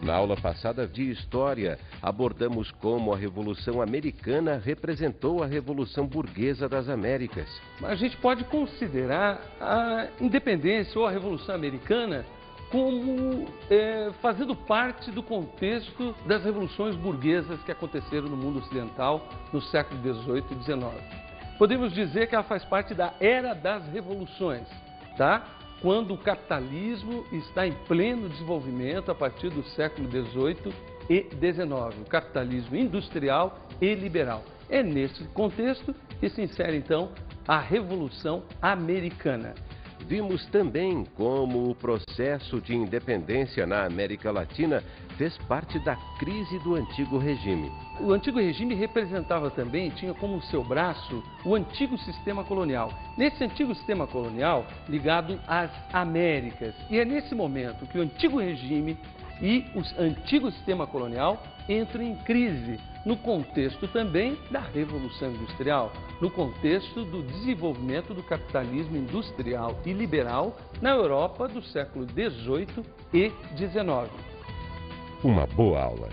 Na aula passada de História, abordamos como a Revolução Americana representou a Revolução Burguesa das Américas. A gente pode considerar a independência ou a Revolução Americana como fazendo parte do contexto das revoluções burguesas que aconteceram no mundo ocidental no século XVIII e XIX. Podemos dizer que ela faz parte da Era das Revoluções, tá? Quando o capitalismo está em pleno desenvolvimento a partir do século XVIII e XIX, o capitalismo industrial e liberal. É nesse contexto que se insere, então, a Revolução Americana. Vimos também como o processo de independência na América Latina fez parte da crise do antigo regime. O antigo regime representava também, tinha como seu braço, o antigo sistema colonial. Nesse antigo sistema colonial, ligado às Américas. E é nesse momento que o antigo regime e o antigo sistema colonial entram em crise, no contexto também da Revolução Industrial, no contexto do desenvolvimento do capitalismo industrial e liberal na Europa do século XVIII e XIX. Uma boa aula.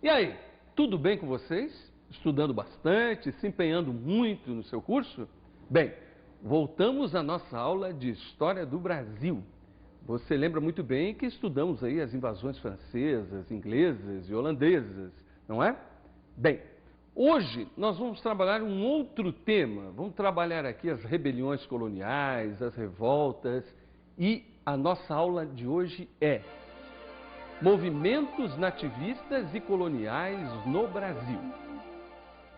E aí, tudo bem com vocês? Estudando bastante, se empenhando muito no seu curso? Bem, voltamos à nossa aula de História do Brasil. Você lembra muito bem que estudamos aí as invasões francesas, inglesas e holandesas, não é? Bem, hoje nós vamos trabalhar um outro tema. Vamos trabalhar aqui as rebeliões coloniais, as revoltas, e a nossa aula de hoje é movimentos nativistas e coloniais no Brasil.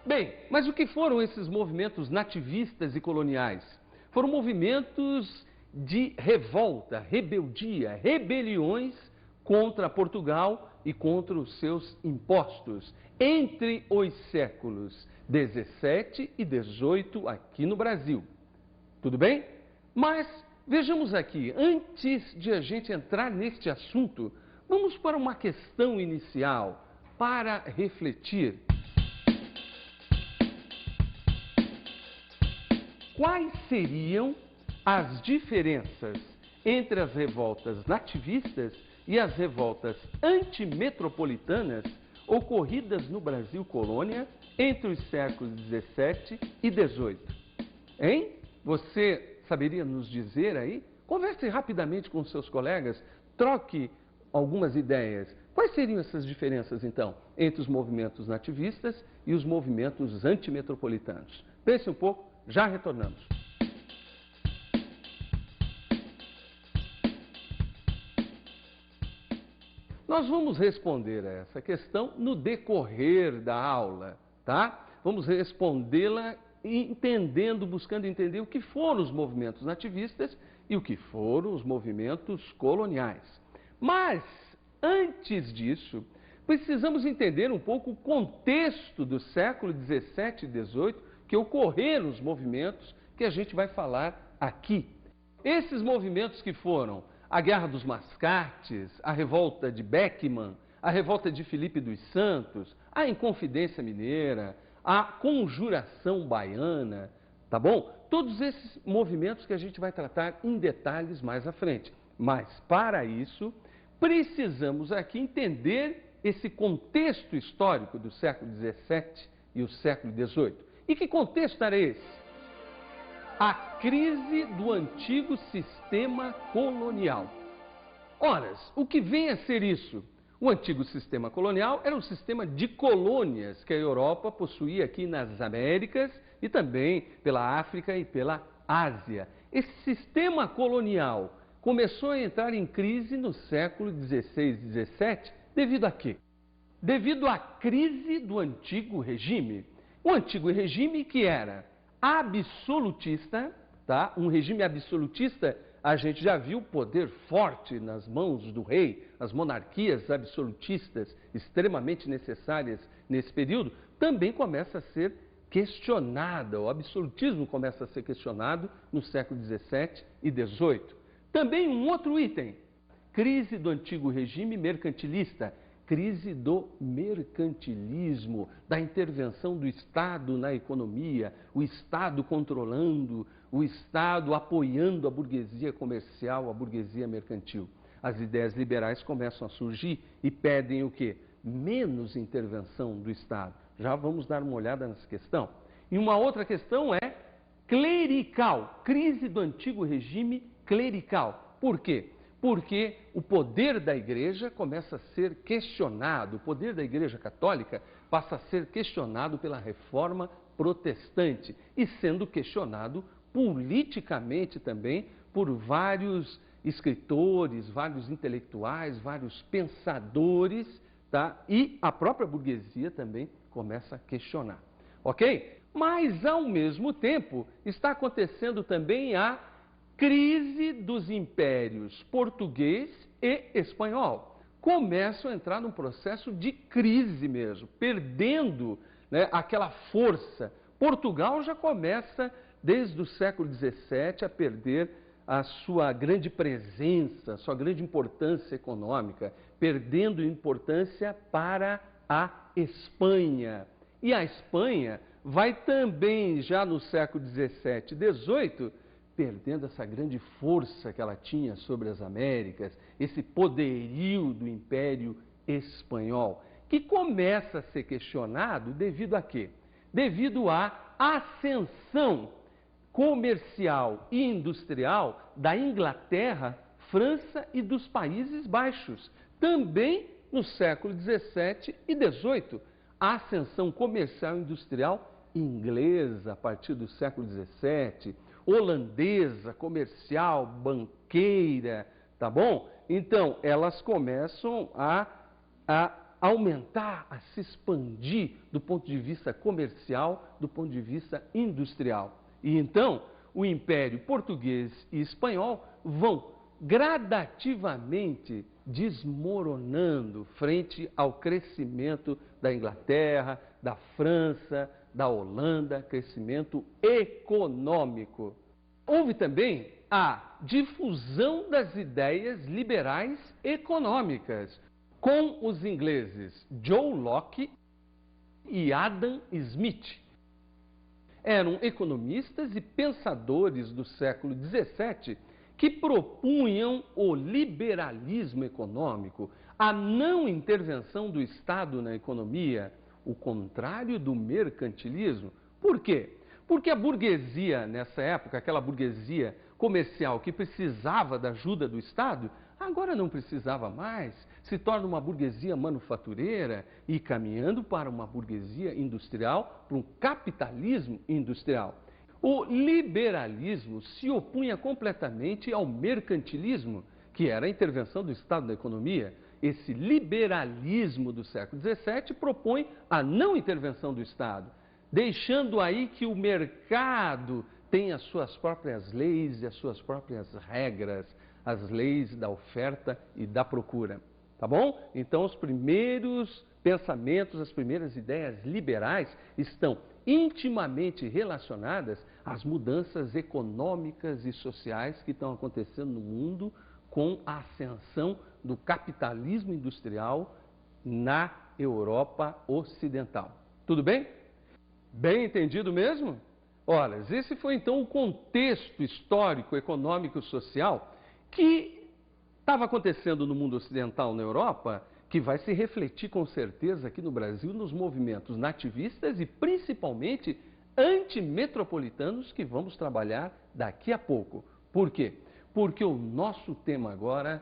Bem, mas o que foram esses movimentos nativistas e coloniais? Foram movimentos de revolta, rebeldia, rebeliões contra Portugal e contra os seus impostos entre os séculos 17 e 18 aqui no Brasil. Tudo bem? Mas vejamos aqui, antes de a gente entrar neste assunto, vamos para uma questão inicial para refletir. Quais seriam as diferenças entre as revoltas nativistas e as revoltas antimetropolitanas ocorridas no Brasil colônia entre os séculos 17 e 18? Hein? Você saberia nos dizer aí? Converse rapidamente com seus colegas, troque algumas ideias. Quais seriam essas diferenças, então, entre os movimentos nativistas e os movimentos antimetropolitanos? Pense um pouco, já retornamos. Nós vamos responder a essa questão no decorrer da aula, tá? Vamos respondê-la entendendo, buscando entender o que foram os movimentos nativistas e o que foram os movimentos coloniais. Mas, antes disso, precisamos entender um pouco o contexto do século 17 e 18 que ocorreram os movimentos que a gente vai falar aqui. Esses movimentos que foram a Guerra dos Mascates, a Revolta de Beckman, a Revolta de Filipe dos Santos, a Inconfidência Mineira, a Conjuração Baiana, tá bom? Todos esses movimentos que a gente vai tratar em detalhes mais à frente. Mas, para isso, precisamos aqui entender esse contexto histórico do século XVII e o século XVIII. E que contexto era esse? A crise do antigo sistema colonial. Ora, o que vem a ser isso? O antigo sistema colonial era um sistema de colônias que a Europa possuía aqui nas Américas e também pela África e pela Ásia. Esse sistema colonial começou a entrar em crise no século XVI e XVII, devido a quê? Devido à crise do antigo regime. O antigo regime que era absolutista, tá? Um regime absolutista, a gente já viu poder forte nas mãos do rei, as monarquias absolutistas extremamente necessárias nesse período, também começa a ser questionada, o absolutismo começa a ser questionado no século XVII e XVIII. Também um outro item, crise do antigo regime mercantilista, crise do mercantilismo, da intervenção do Estado na economia, o Estado controlando, o Estado apoiando a burguesia comercial, a burguesia mercantil. As ideias liberais começam a surgir e pedem o quê? Menos intervenção do Estado. Já vamos dar uma olhada nessa questão. E uma outra questão é clerical, crise do antigo regime clerical. Por quê? Porque o poder da igreja começa a ser questionado, o poder da igreja católica passa a ser questionado pela reforma protestante e sendo questionado politicamente também por vários escritores, vários intelectuais, vários pensadores, tá? E a própria burguesia também começa a questionar, ok? Mas, ao mesmo tempo, está acontecendo também a crise dos impérios português e espanhol. Começam a entrar num processo de crise mesmo, perdendo, né, aquela força. Portugal já começa, desde o século XVII, a perder a sua grande presença, a sua grande importância econômica, perdendo importância para a Espanha. E a Espanha vai também, já no século XVII e XVIII, perdendo essa grande força que ela tinha sobre as Américas, esse poderio do Império Espanhol, que começa a ser questionado devido a quê? Devido à ascensão comercial e industrial da Inglaterra, França e dos Países Baixos, também no século XVII e XVIII. A ascensão comercial e industrial inglesa, a partir do século XVII, holandesa, comercial, banqueira, tá bom? Então, elas começam a aumentar, a se expandir do ponto de vista comercial, do ponto de vista industrial. E então, o Império Português e Espanhol vão gradativamente desmoronando frente ao crescimento da Inglaterra, da França, da Holanda, crescimento econômico. Houve também a difusão das ideias liberais econômicas, com os ingleses John Locke e Adam Smith. Eram economistas e pensadores do século XVII que propunham o liberalismo econômico, a não intervenção do Estado na economia, o contrário do mercantilismo. Por quê? Porque a burguesia, nessa época, aquela burguesia comercial que precisava da ajuda do Estado, agora não precisava mais, se torna uma burguesia manufatureira e caminhando para uma burguesia industrial, para um capitalismo industrial. O liberalismo se opunha completamente ao mercantilismo, que era a intervenção do Estado na economia. Esse liberalismo do século XVII propõe a não intervenção do Estado, deixando aí que o mercado tem as suas próprias leis e as suas próprias regras, as leis da oferta e da procura. Tá bom? Então, os primeiros pensamentos, as primeiras ideias liberais estão intimamente relacionadas às mudanças econômicas e sociais que estão acontecendo no mundo com a ascensão do capitalismo industrial na Europa Ocidental. Tudo bem? Bem entendido mesmo? Olha, esse foi então o contexto histórico, econômico e social que estava acontecendo no mundo ocidental, na Europa, que vai se refletir com certeza aqui no Brasil nos movimentos nativistas e principalmente antimetropolitanos que vamos trabalhar daqui a pouco. Por quê? Porque o nosso tema agora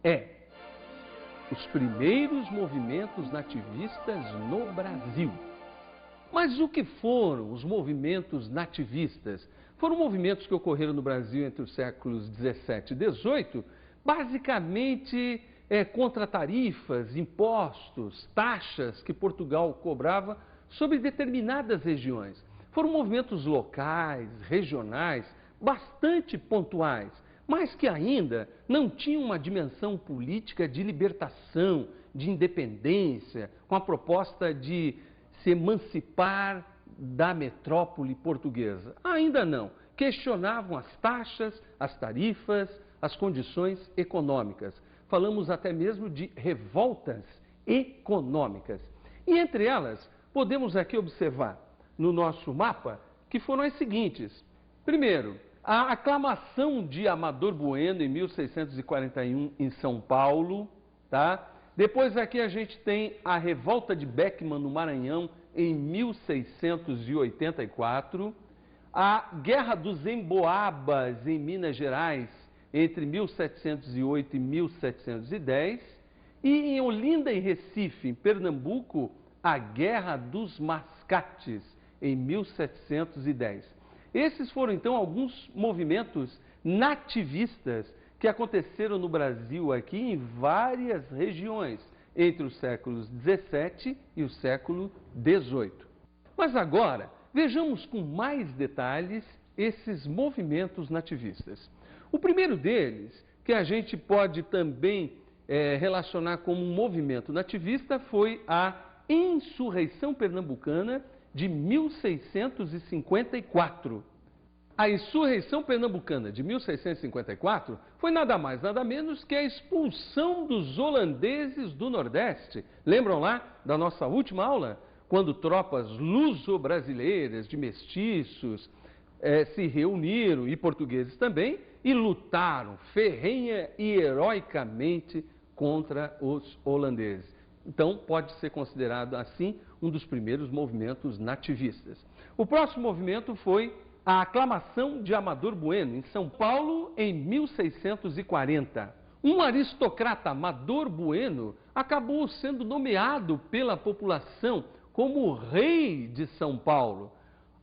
é os primeiros movimentos nativistas no Brasil. Mas o que foram os movimentos nativistas? Foram movimentos que ocorreram no Brasil entre os séculos 17 e 18, basicamente contra tarifas, impostos, taxas que Portugal cobrava sobre determinadas regiões. Foram movimentos locais, regionais, bastante pontuais, mas que ainda não tinham uma dimensão política de libertação, de independência, com a proposta de se emancipar da metrópole portuguesa. Ainda não. Questionavam as taxas, as tarifas, as condições econômicas. Falamos até mesmo de revoltas econômicas. E entre elas, podemos aqui observar no nosso mapa que foram as seguintes. Primeiro, a aclamação de Amador Bueno em 1641 em São Paulo, tá? Depois aqui a gente tem a revolta de Beckman no Maranhão em 1684, a Guerra dos Emboabas em Minas Gerais entre 1708 e 1710 e em Olinda e Recife, em Pernambuco, a Guerra dos Mascates em 1710. Esses foram então alguns movimentos nativistas que aconteceram no Brasil aqui em várias regiões, entre os séculos 17 e o século 18. Mas agora, vejamos com mais detalhes esses movimentos nativistas. O primeiro deles, que a gente pode também relacionar como um movimento nativista, foi a Insurreição Pernambucana de 1654. A Insurreição Pernambucana de 1654 foi nada mais, nada menos que a expulsão dos holandeses do Nordeste. Lembram lá da nossa última aula? Quando tropas luso-brasileiras de mestiços se reuniram, e portugueses também, e lutaram ferrenha e heroicamente contra os holandeses. Então, pode ser considerado, assim, um dos primeiros movimentos nativistas. O próximo movimento foi a aclamação de Amador Bueno, em São Paulo, em 1640. Um aristocrata, Amador Bueno, acabou sendo nomeado pela população como rei de São Paulo.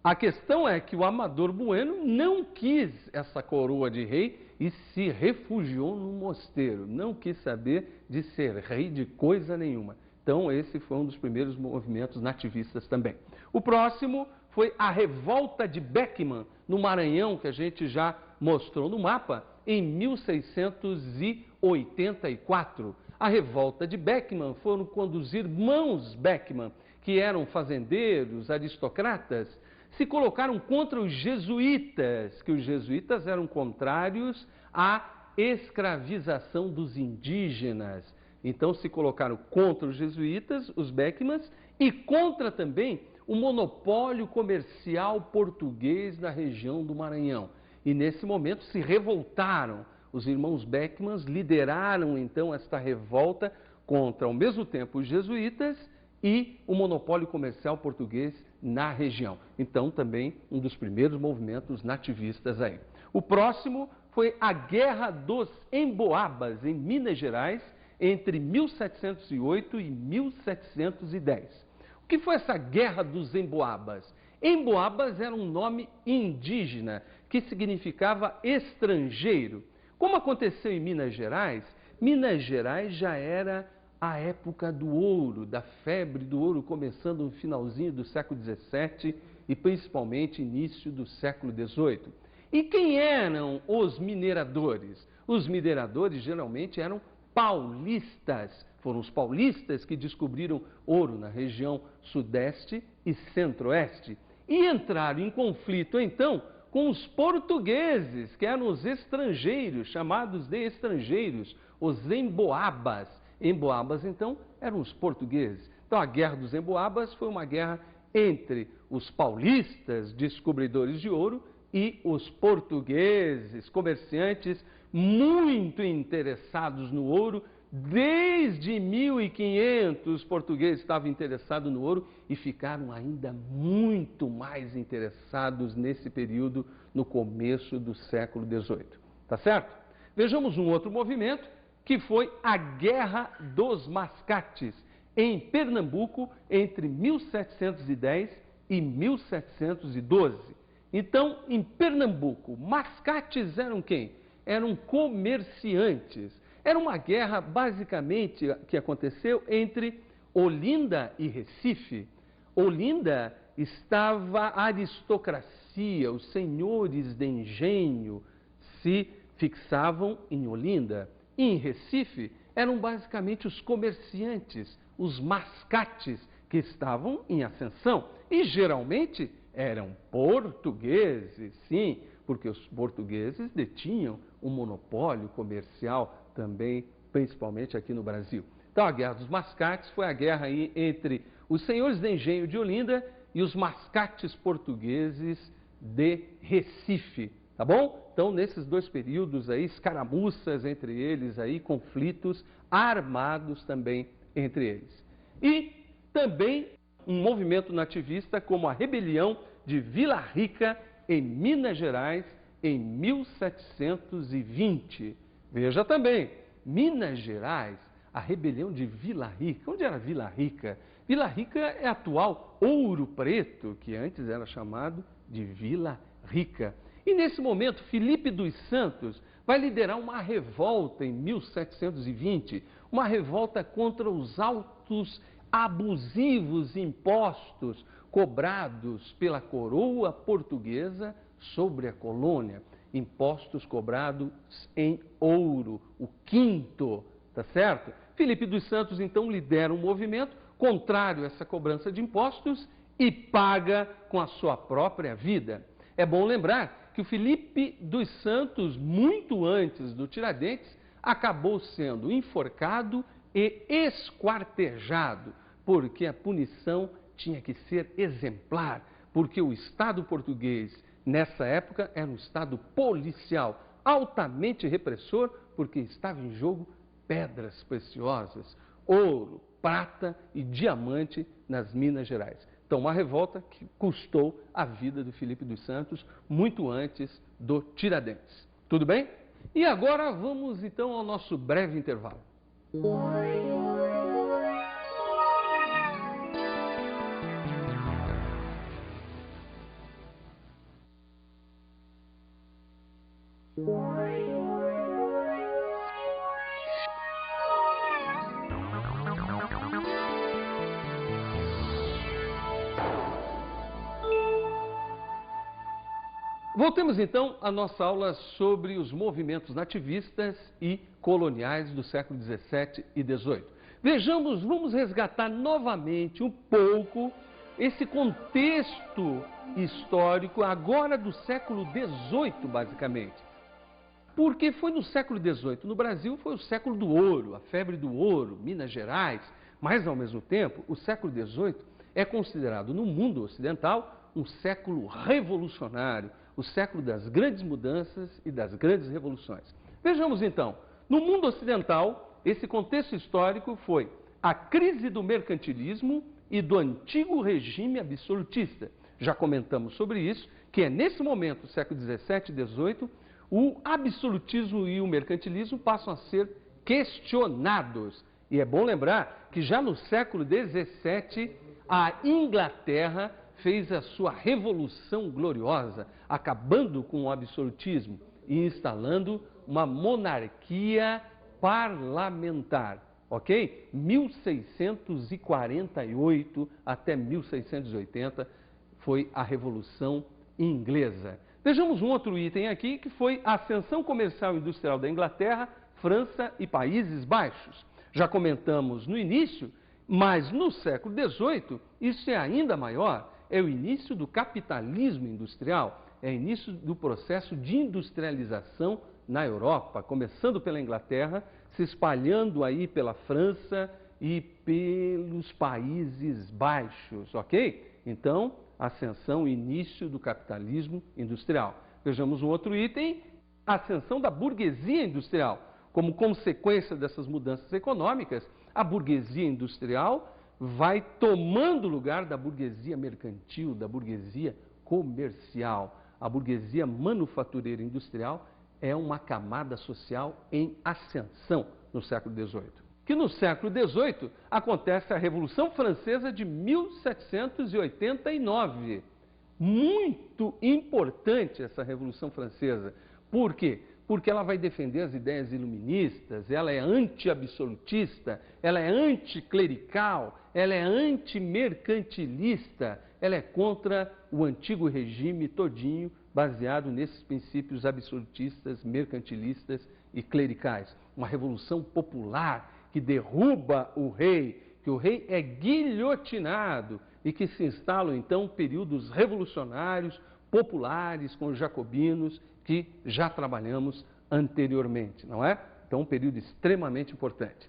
A questão é que o Amador Bueno não quis essa coroa de rei e se refugiou no mosteiro. Não quis saber de ser rei de coisa nenhuma. Então, esse foi um dos primeiros movimentos nativistas também. O próximo foi a revolta de Beckman, no Maranhão, que a gente já mostrou no mapa, em 1684. A revolta de Beckman foram quando os irmãos Beckman, que eram fazendeiros, aristocratas, se colocaram contra os jesuítas, que os jesuítas eram contrários à escravização dos indígenas. Então se colocaram contra os jesuítas, os Beckmans, e contra também o monopólio comercial português na região do Maranhão. E nesse momento se revoltaram. Os irmãos Beckmans lideraram então esta revolta contra, ao mesmo tempo, os jesuítas e o monopólio comercial português na região. Então, também um dos primeiros movimentos nativistas aí. O próximo foi a Guerra dos Emboabas, em Minas Gerais, entre 1708 e 1710. O que foi essa Guerra dos Emboabas? Emboabas era um nome indígena, que significava estrangeiro. Como aconteceu em Minas Gerais já era a época do ouro, da febre do ouro, começando no finalzinho do século XVII e principalmente início do século XVIII. E quem eram os mineradores? Os mineradores geralmente eram paulistas. Foram os paulistas que descobriram ouro na região sudeste e centro-oeste. E entraram em conflito, então, com os portugueses, que eram os estrangeiros, chamados de estrangeiros, os emboabas. Emboabas, então, eram os portugueses. Então, a Guerra dos Emboabas foi uma guerra entre os paulistas, descobridores de ouro, e os portugueses, comerciantes muito interessados no ouro. Desde 1500, os portugueses estavam interessados no ouro e ficaram ainda muito mais interessados nesse período, no começo do século XVIII. Tá certo? Vejamos um outro movimento, que foi a Guerra dos Mascates, em Pernambuco, entre 1710 e 1712. Então, em Pernambuco, mascates eram quem? Eram comerciantes. Era uma guerra, basicamente, que aconteceu entre Olinda e Recife. Olinda estava a aristocracia, os senhores de engenho se fixavam em Olinda. E em Recife eram basicamente os comerciantes, os mascates, que estavam em ascensão. E geralmente eram portugueses, sim, porque os portugueses detinham um monopólio comercial também, principalmente aqui no Brasil. Então, a Guerra dos Mascates foi a guerra aí entre os senhores de engenho de Olinda e os mascates portugueses de Recife, tá bom? Então, nesses dois períodos aí, escaramuças entre eles aí, conflitos armados também entre eles. E também um movimento nativista como a Rebelião de Vila Rica, em Minas Gerais, em 1720. Veja também, Minas Gerais, a rebelião de Vila Rica. Onde era Vila Rica? Vila Rica é atual Ouro Preto, que antes era chamado de Vila Rica. E nesse momento, Filipe dos Santos vai liderar uma revolta em 1720, uma revolta contra os altos abusivos impostos cobrados pela coroa portuguesa sobre a colônia. Impostos cobrados em ouro, o quinto, tá certo? Filipe dos Santos, então, lidera um movimento contrário a essa cobrança de impostos e paga com a sua própria vida. É bom lembrar que o Filipe dos Santos, muito antes do Tiradentes, acabou sendo enforcado e esquartejado, porque a punição tinha que ser exemplar, porque o Estado português, nessa época, era um Estado policial, altamente repressor, porque estava em jogo pedras preciosas, ouro, prata e diamante nas Minas Gerais. Então, uma revolta que custou a vida do Filipe dos Santos muito antes do Tiradentes. Tudo bem? E agora vamos então ao nosso breve intervalo. Voltemos então à nossa aula sobre os movimentos nativistas e coloniais do século XVII e XVIII. Vejamos, vamos resgatar novamente um pouco esse contexto histórico agora do século XVIII, basicamente. Porque foi no século XVIII, no Brasil foi o século do ouro, a febre do ouro, Minas Gerais, mas ao mesmo tempo o século XVIII é considerado no mundo ocidental um século revolucionário, o século das grandes mudanças e das grandes revoluções. Vejamos então, no mundo ocidental, esse contexto histórico foi a crise do mercantilismo e do antigo regime absolutista. Já comentamos sobre isso, que é nesse momento, século XVII e XVIII, o absolutismo e o mercantilismo passam a ser questionados. E é bom lembrar que já no século XVII, a Inglaterra fez a sua revolução gloriosa, acabando com o absolutismo e instalando uma monarquia parlamentar, ok? 1648 até 1680 foi a Revolução Inglesa. Vejamos um outro item aqui, que foi a ascensão comercial e industrial da Inglaterra, França e Países Baixos. Já comentamos no início, mas no século XVIII isso é ainda maior. É o início do capitalismo industrial, é o início do processo de industrialização na Europa, começando pela Inglaterra, se espalhando aí pela França e pelos Países Baixos, ok? Então, ascensão, início do capitalismo industrial. Vejamos um outro item, a ascensão da burguesia industrial. Como consequência dessas mudanças econômicas, a burguesia industrial vai tomando o lugar da burguesia mercantil, da burguesia comercial. A burguesia manufatureira industrial é uma camada social em ascensão, no século XVIII. Que no século XVIII acontece a Revolução Francesa de 1789. Muito importante essa Revolução Francesa. Por quê? Porque ela vai defender as ideias iluministas, ela é anti-absolutista, ela é anticlerical, ela é antimercantilista, ela é contra o antigo regime todinho, baseado nesses princípios absolutistas, mercantilistas e clericais. Uma revolução popular que derruba o rei, que o rei é guilhotinado e que se instalam então períodos revolucionários, populares, com os jacobinos, que já trabalhamos anteriormente, não é? Então, um período extremamente importante.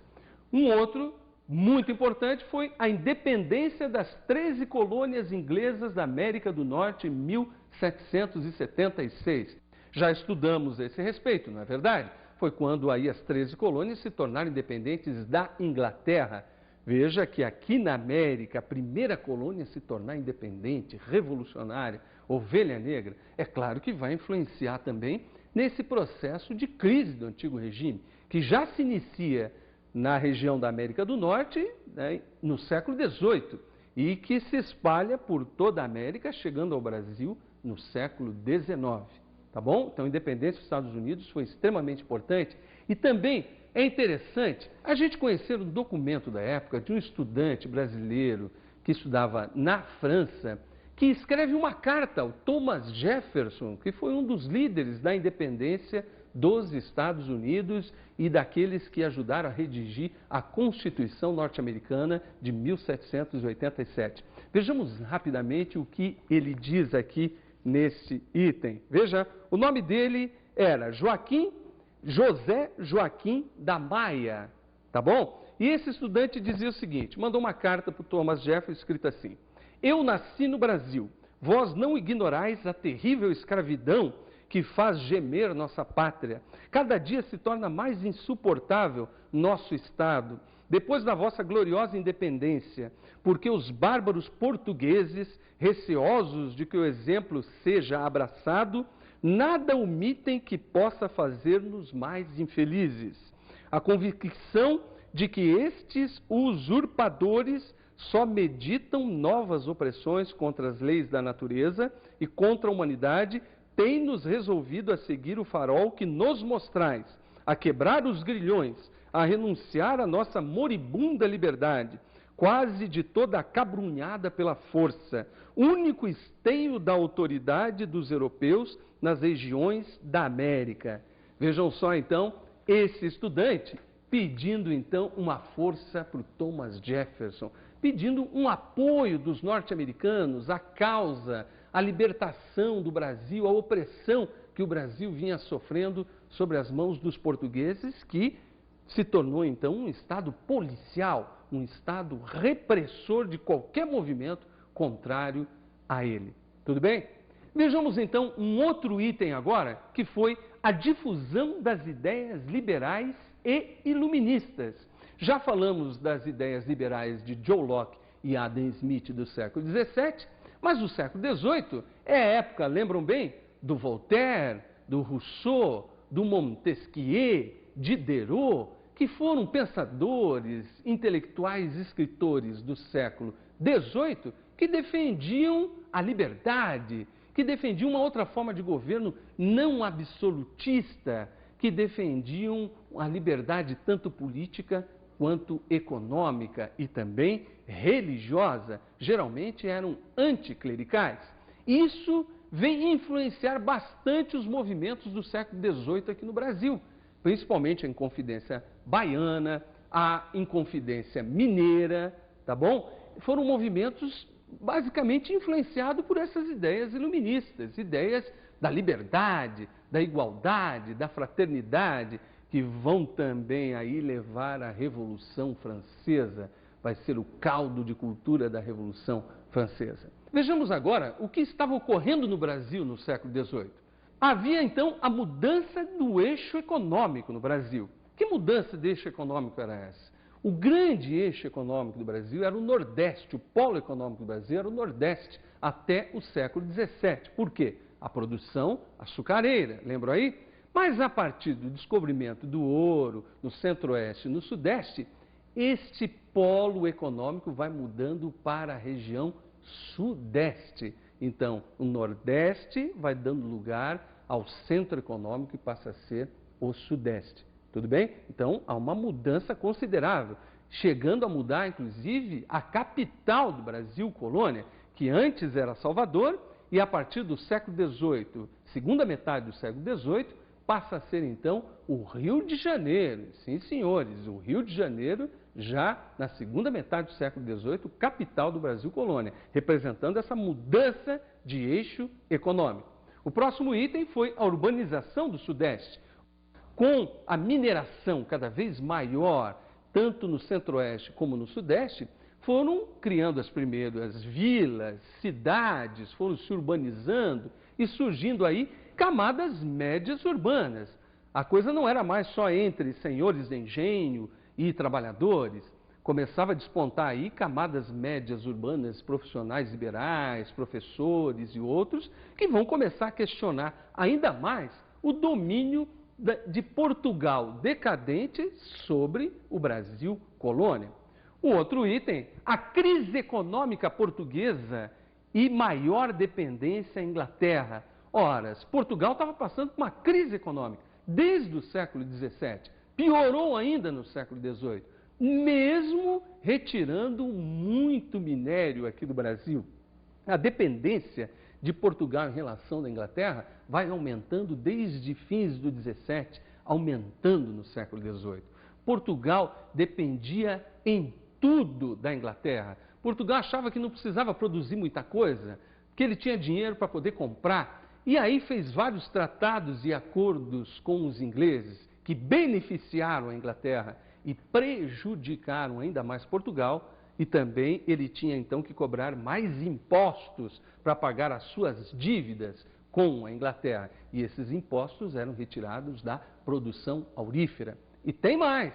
Um outro muito importante foi a independência das 13 colônias inglesas da América do Norte em 1776. Já estudamos a esse respeito, não é verdade? Foi quando aí as 13 colônias se tornaram independentes da Inglaterra. Veja que aqui na América, a primeira colônia a se tornar independente, revolucionária, ovelha negra, é claro que vai influenciar também nesse processo de crise do antigo regime, que já se inicia na região da América do Norte, né, no século XVIII, e que se espalha por toda a América, chegando ao Brasil no século XIX. Tá bom? Então, a independência dos Estados Unidos foi extremamente importante. E também é interessante a gente conhecer um documento da época de um estudante brasileiro que estudava na França, que escreve uma carta ao Thomas Jefferson, que foi um dos líderes da independência dos Estados Unidos e daqueles que ajudaram a redigir a Constituição norte-americana de 1787. Vejamos rapidamente o que ele diz aqui nesse item. Veja, o nome dele era José Joaquim da Maia, tá bom? E esse estudante dizia o seguinte, mandou uma carta para o Thomas Jefferson escrita assim: eu nasci no Brasil, vós não ignorais a terrível escravidão que faz gemer nossa pátria. Cada dia se torna mais insuportável nosso Estado, depois da vossa gloriosa independência, porque os bárbaros portugueses, receosos de que o exemplo seja abraçado, nada omitem que possa fazer-nos mais infelizes. A convicção de que estes usurpadores só meditam novas opressões contra as leis da natureza e contra a humanidade, tem-nos resolvido a seguir o farol que nos mostrais, a quebrar os grilhões, a renunciar à nossa moribunda liberdade, quase de toda acabrunhada pela força, único esteio da autoridade dos europeus nas regiões da América. Vejam só, então, esse estudante pedindo, então, uma força para o Thomas Jefferson, pedindo um apoio dos norte-americanos à causa, à libertação do Brasil, à opressão que o Brasil vinha sofrendo sobre as mãos dos portugueses, que se tornou, então, um Estado policial, um Estado repressor de qualquer movimento contrário a ele. Tudo bem? Vejamos, então, um outro item agora, que foi a difusão das ideias liberais e iluministas. Já falamos das ideias liberais de John Locke e Adam Smith do século XVII, mas o século XVIII é a época, lembram bem, do Voltaire, do Rousseau, do Montesquieu, Diderot, que foram pensadores, intelectuais, escritores do século XVIII que defendiam a liberdade, que defendiam uma outra forma de governo não absolutista, que defendiam a liberdade tanto política quanto econômica e também religiosa. Geralmente eram anticlericais. Isso vem influenciar bastante os movimentos do século XVIII aqui no Brasil, principalmente a Inconfidência Baiana, a Inconfidência Mineira, tá bom? Foram movimentos basicamente influenciados por essas ideias iluministas, ideias da liberdade, da igualdade, da fraternidade, que vão também aí levar à Revolução Francesa, vai ser o caldo de cultura da Revolução Francesa. Vejamos agora o que estava ocorrendo no Brasil no século XVIII. Havia então a mudança do eixo econômico no Brasil. Que mudança de eixo econômico era essa? O grande eixo econômico do Brasil era o Nordeste, o polo econômico do Brasil era o Nordeste, até o século XVII. Por quê? A produção açucareira, lembra aí? Mas a partir do descobrimento do ouro no centro-oeste e no sudeste, este polo econômico vai mudando para a região sudeste. Então, o nordeste vai dando lugar ao centro econômico e passa a ser o sudeste. Tudo bem? Então, há uma mudança considerável, chegando a mudar, inclusive, a capital do Brasil, colônia, que antes era Salvador, e a partir do século XVIII, segunda metade do século XVIII, passa a ser, então, o Rio de Janeiro. Sim, senhores, o Rio de Janeiro, já na segunda metade do século XVIII, capital do Brasil, colônia, representando essa mudança de eixo econômico. O próximo item foi a urbanização do Sudeste. Com a mineração cada vez maior, tanto no centro-oeste como no sudeste, foram criando as primeiras vilas, cidades, foram se urbanizando e surgindo aí camadas médias urbanas. A coisa não era mais só entre senhores de engenho e trabalhadores. Começava a despontar aí camadas médias urbanas, profissionais liberais, professores e outros, que vão começar a questionar ainda mais o domínio de Portugal decadente sobre o Brasil colônia. O outro item, a crise econômica portuguesa e maior dependência à Inglaterra. Ora, Portugal estava passando por uma crise econômica desde o século XVII, piorou ainda no século XVIII, mesmo retirando muito minério aqui do Brasil. A dependência de Portugal em relação à Inglaterra vai aumentando desde fins do XVII, aumentando no século XVIII. Portugal dependia em tudo da Inglaterra. Portugal achava que não precisava produzir muita coisa, que ele tinha dinheiro para poder comprar. E aí fez vários tratados e acordos com os ingleses, que beneficiaram a Inglaterra e prejudicaram ainda mais Portugal. E também ele tinha então que cobrar mais impostos para pagar as suas dívidas com a Inglaterra. E esses impostos eram retirados da produção aurífera. E tem mais.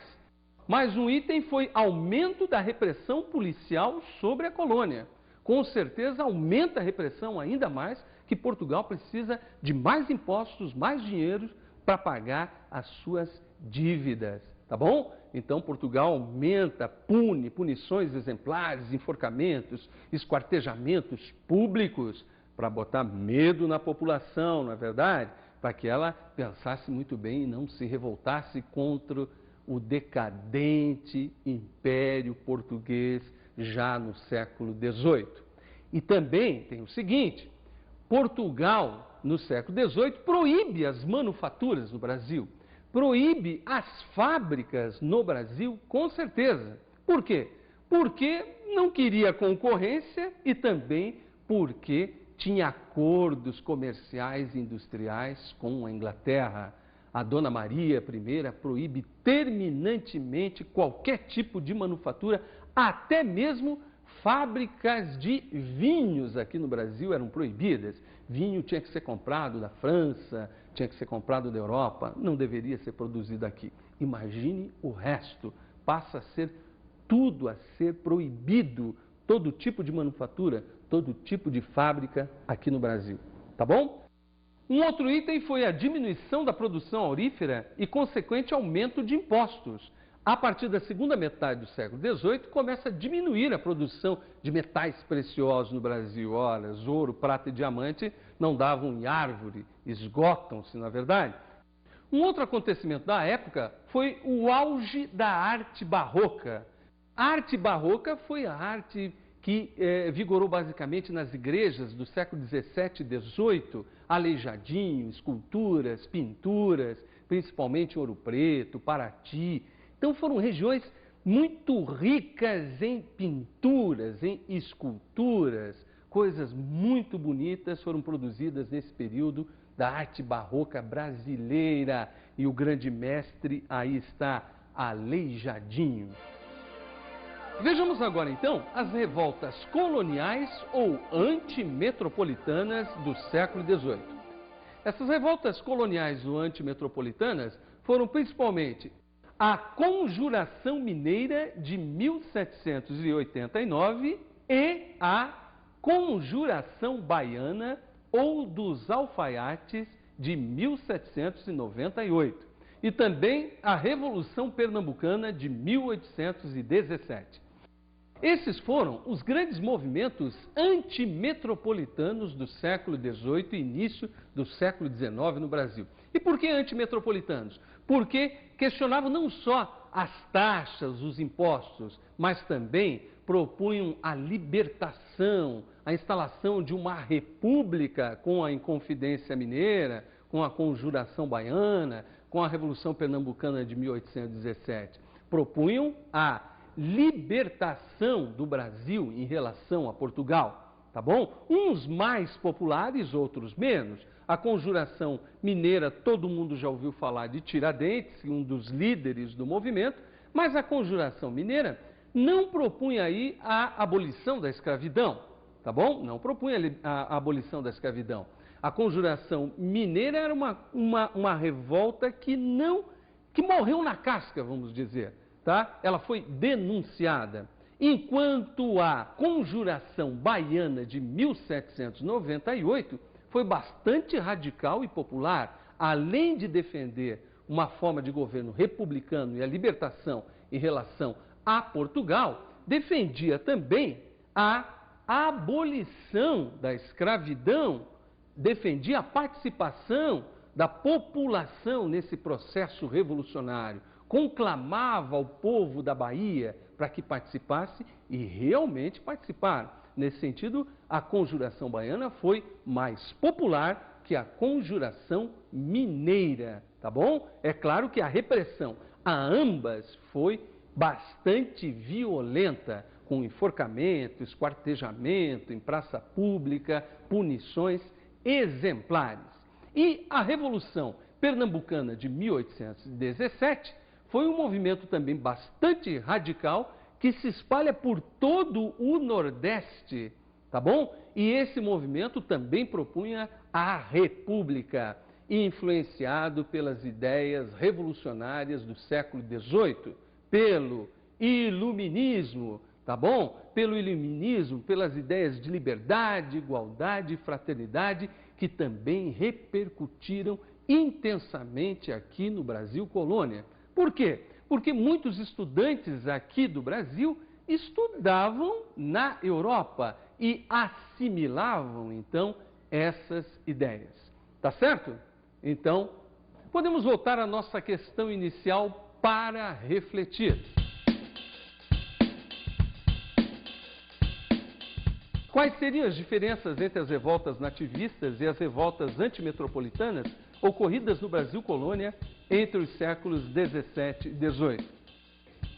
Mais um item foi aumento da repressão policial sobre a colônia. Com certeza aumenta a repressão ainda mais, que Portugal precisa de mais impostos, mais dinheiro para pagar as suas dívidas. Tá bom? Então Portugal aumenta, punições exemplares, enforcamentos, esquartejamentos públicos para botar medo na população, não é verdade? Para que ela pensasse muito bem e não se revoltasse contra o decadente Império Português já no século XVIII. E também tem o seguinte, Portugal, no século XVIII, proíbe as manufaturas no Brasil, proíbe as fábricas no Brasil, com certeza. Por quê? Porque não queria concorrência e também porque tinha acordos comerciais e industriais com a Inglaterra. A Dona Maria I proíbe terminantemente qualquer tipo de manufatura, até mesmo fábricas de vinhos aqui no Brasil eram proibidas. Vinho tinha que ser comprado da França, tinha que ser comprado da Europa, não deveria ser produzido aqui. Imagine o resto, passa a ser tudo a ser proibido, todo tipo de manufatura, todo tipo de fábrica aqui no Brasil. Tá bom? Um outro item foi a diminuição da produção aurífera e consequente aumento de impostos. A partir da segunda metade do século XVIII, começa a diminuir a produção de metais preciosos no Brasil. Ora, ouro, prata e diamante não davam em árvore, esgotam-se, na verdade. Um outro acontecimento da época foi o auge da arte barroca. A arte barroca foi a arte que vigorou basicamente nas igrejas do século XVII e XVIII, Aleijadinho, esculturas, pinturas, principalmente Ouro Preto, Paraty. Então foram regiões muito ricas em pinturas, em esculturas, coisas muito bonitas foram produzidas nesse período da arte barroca brasileira. E o grande mestre aí está, Aleijadinho. Vejamos agora então as revoltas coloniais ou antimetropolitanas do século XVIII. Essas revoltas coloniais ou antimetropolitanas foram principalmente a Conjuração Mineira de 1789 e a Conjuração Baiana ou dos Alfaiates de 1798 e também a Revolução Pernambucana de 1817. Esses foram os grandes movimentos antimetropolitanos do século XVIII e início do século XIX no Brasil. E por que antimetropolitanos? Porque questionavam não só as taxas, os impostos, mas também propunham a libertação, a instalação de uma república com a Inconfidência Mineira, com a Conjuração Baiana, com a Revolução Pernambucana de 1817. Propunham a libertação do Brasil em relação a Portugal, tá bom? Uns mais populares, outros menos. A Conjuração Mineira, todo mundo já ouviu falar de Tiradentes, um dos líderes do movimento, mas a Conjuração Mineira não propunha aí a abolição da escravidão, tá bom? Não propunha a abolição da escravidão. A Conjuração Mineira era uma revolta que morreu na casca, vamos dizer, tá? Ela foi denunciada. Enquanto a Conjuração Baiana de 1798 foi bastante radical e popular, além de defender uma forma de governo republicano e a libertação em relação a Portugal, defendia também a abolição da escravidão, defendia a participação da população nesse processo revolucionário, conclamava o povo da Bahia para que participasse e realmente participaram. Nesse sentido, a Conjuração Baiana foi mais popular que a Conjuração Mineira, tá bom? É claro que a repressão a ambas foi bastante violenta, com enforcamento, esquartejamento em praça pública, punições exemplares. E a Revolução Pernambucana de 1817 foi um movimento também bastante radical que se espalha por todo o Nordeste, tá bom? E esse movimento também propunha a República, influenciado pelas ideias revolucionárias do século XVIII, pelo Iluminismo, tá bom? Pelo Iluminismo, pelas ideias de liberdade, igualdade e fraternidade, que também repercutiram intensamente aqui no Brasil colônia. Por quê? Porque muitos estudantes aqui do Brasil estudavam na Europa e assimilavam, então, essas ideias. Tá certo? Então, podemos voltar à nossa questão inicial para refletir. Quais seriam as diferenças entre as revoltas nativistas e as revoltas antimetropolitanas ocorridas no Brasil colônia entre os séculos 17 e 18?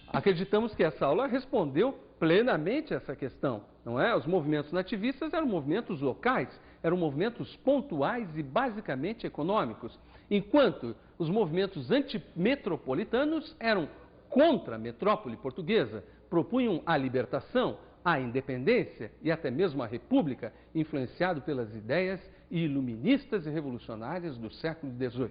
Acreditamos que essa aula respondeu plenamente essa questão, não é? Os movimentos nativistas eram movimentos locais, eram movimentos pontuais e basicamente econômicos, enquanto os movimentos antimetropolitanos eram contra a metrópole portuguesa, propunham a libertação, a independência e até mesmo a república, influenciado pelas ideias iluministas e revolucionárias do século XVIII.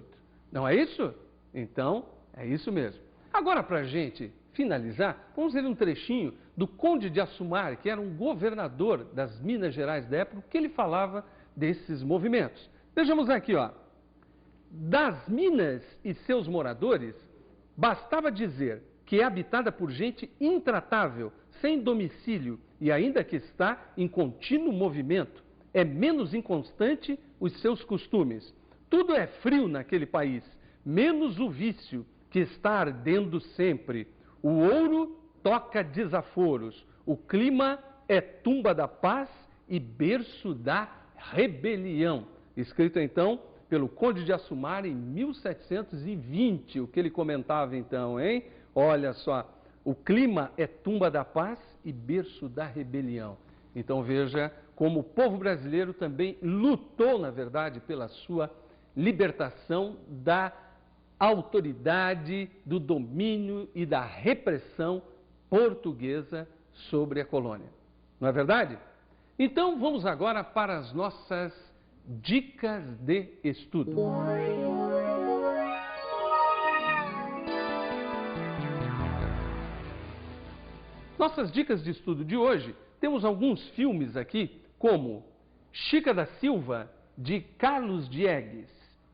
Não é isso? Então, é isso mesmo. Agora, para a gente finalizar, vamos ver um trechinho do Conde de Assumar, que era um governador das Minas Gerais da época, que ele falava desses movimentos. Vejamos aqui, ó. Das Minas e seus moradores, bastava dizer que é habitada por gente intratável, sem domicílio e ainda que está em contínuo movimento, é menos inconstante os seus costumes. Tudo é frio naquele país, menos o vício, que está ardendo sempre. O ouro toca desaforos, o clima é tumba da paz e berço da rebelião. Escrito então pelo Conde de Assumar em 1720, o que ele comentava então, hein? Olha só, o clima é tumba da paz e berço da rebelião. Então veja como o povo brasileiro também lutou, na verdade, pela sua libertação da autoridade, do domínio e da repressão portuguesa sobre a colônia. Não é verdade? Então vamos agora para as nossas dicas de estudo. Nossas dicas de estudo de hoje, temos alguns filmes aqui, como Chica da Silva, de Carlos Diegues,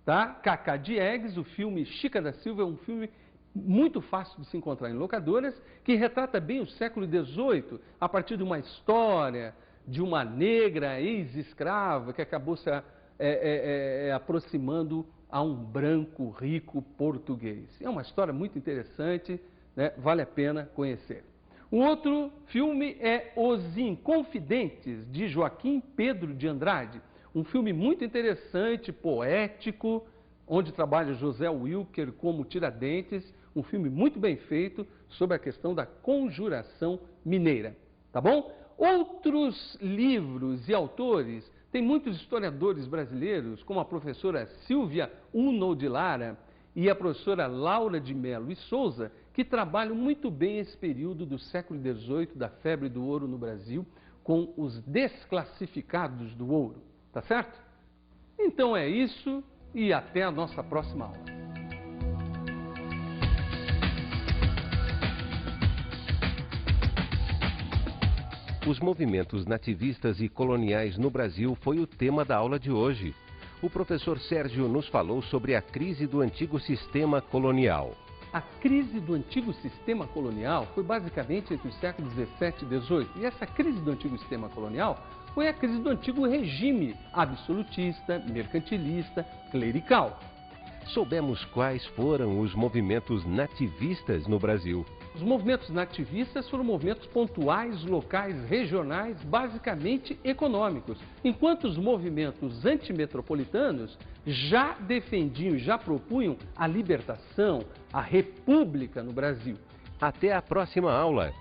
tá? Cacá Diegues, o filme Chica da Silva é um filme muito fácil de se encontrar em locadoras, que retrata bem o século XVIII, a partir de uma história de uma negra ex-escrava que acabou se aproximando a um branco rico português. É uma história muito interessante, né? Vale a pena conhecer. O outro filme é Os Inconfidentes, de Joaquim Pedro de Andrade. Um filme muito interessante, poético, onde trabalha José Wilker como Tiradentes. Um filme muito bem feito sobre a questão da conjuração mineira. Tá bom? Outros livros e autores, tem muitos historiadores brasileiros, como a professora Silvia Uno de Lara e a professora Laura de Melo e Souza, que trabalham muito bem esse período do século XVIII, da febre do ouro no Brasil, com os desclassificados do ouro. Tá certo? Então é isso e até a nossa próxima aula. Os movimentos nativistas e coloniais no Brasil foi o tema da aula de hoje. O professor Sérgio nos falou sobre a crise do antigo sistema colonial. A crise do antigo sistema colonial foi basicamente entre os séculos XVII e XVIII. E essa crise do antigo sistema colonial foi a crise do antigo regime absolutista, mercantilista, clerical. Soubemos quais foram os movimentos nativistas no Brasil. Os movimentos nativistas foram movimentos pontuais, locais, regionais, basicamente econômicos, enquanto os movimentos antimetropolitanos já defendiam, já propunham a libertação, a república no Brasil. Até a próxima aula!